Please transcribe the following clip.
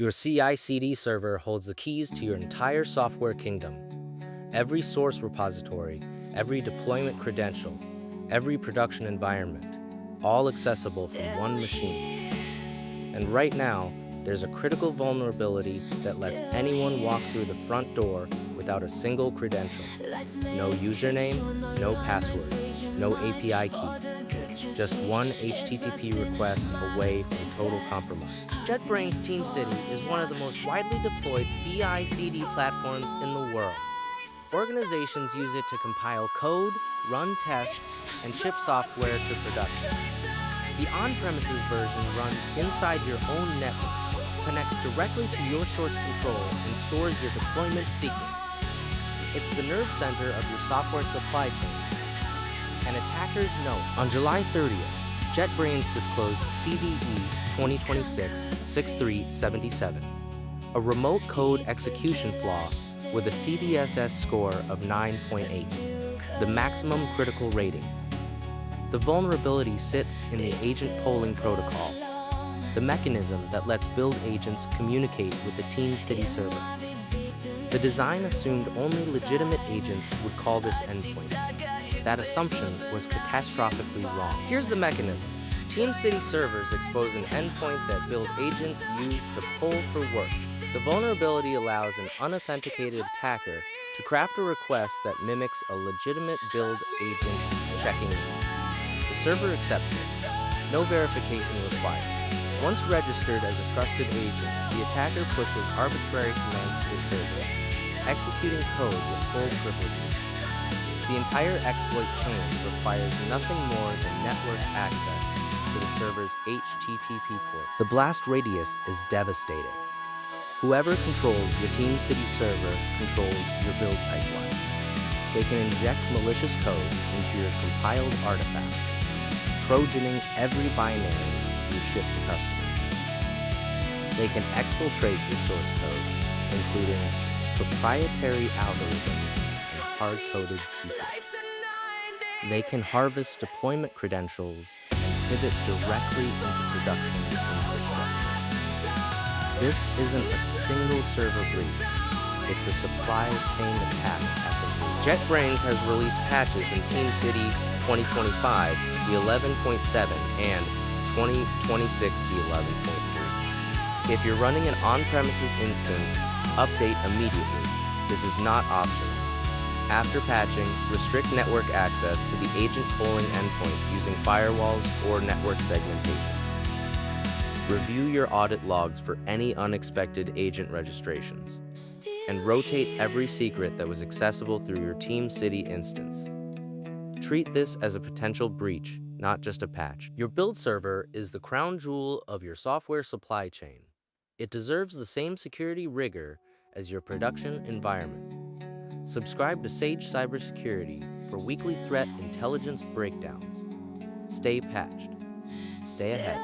Your CI/CD server holds the keys to your entire software kingdom. Every source repository, every deployment credential, every production environment, all accessible from one machine. And right now, there's a critical vulnerability that lets anyone walk through the front door without a single credential. No username, no password, no API key. Just one HTTP request away from total compromise. JetBrains TeamCity is one of the most widely deployed CI/CD platforms in the world. Organizations use it to compile code, run tests, and ship software to production. The on-premises version runs inside your own network, connects directly to your source control, and stores your deployment sequence. It's the nerve center of your software supply chain. And attackers know. On July 30th, JetBrains disclosed CVE-2026-63077, a remote code execution flaw with a CVSS score of 9.8, the maximum critical rating. The vulnerability sits in the agent polling protocol, the mechanism that lets build agents communicate with the TeamCity server. The design assumed only legitimate agents would call this endpoint. That assumption was catastrophically wrong. Here's the mechanism. TeamCity servers expose an endpoint that build agents use to poll for work. The vulnerability allows an unauthenticated attacker to craft a request that mimics a legitimate build agent checking in. The server accepts it. No verification required. Once registered as a trusted agent, the attacker pushes arbitrary commands to the server, executing code with full privileges. The entire exploit chain requires nothing more than network access to the server's HTTP port. The blast radius is devastating. Whoever controls your TeamCity server controls your build pipeline. They can inject malicious code into your compiled artifacts, trojaning every binary you ship to customers. They can exfiltrate your source code, including proprietary algorithms and hard-coded secrets. They can harvest deployment credentials and pivot directly into production infrastructure. This isn't a single server breach. It's a supply chain attack at the root. JetBrains has released patches in TeamCity 2025, the 11.7, and 2026, the 11.3. If you're running an on-premises instance, update immediately. This is not optional. After patching, restrict network access to the agent polling endpoint using firewalls or network segmentation. Review your audit logs for any unexpected agent registrations. And rotate every secret that was accessible through your TeamCity instance. Treat this as a potential breach, not just a patch. Your build server is the crown jewel of your software supply chain. It deserves the same security rigor as your production environment. Subscribe to Sage-CyberSecurity for weekly threat intelligence breakdowns. Stay patched. Stay ahead.